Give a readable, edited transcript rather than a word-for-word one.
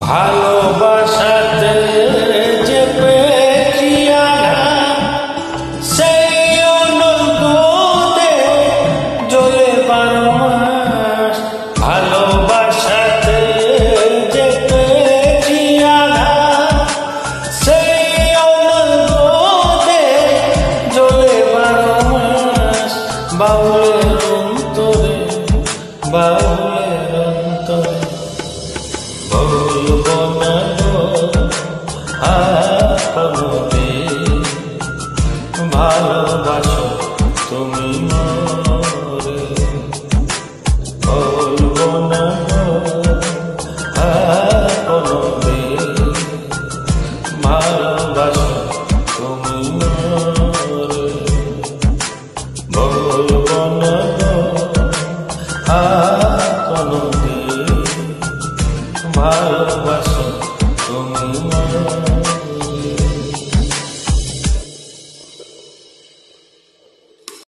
ভালোবাসাতে যে পেয়েছি আঘাত, সেই অনন্ততে জ্বলে 12 মাস। ভালোবাসাতে যে পেয়েছি আঘাত, সেই অনন্ততে জ্বলে 12 মাস। বাউলের অন্তরে, বাউলের অন্তরে বলবো না আপনকে, ভালোবাসো তুমি মোরে। বলবো না আপনকে, ভালোবাসো তুমি মোরে। বলবো না আপনকে, ভালোবাসো তুমি।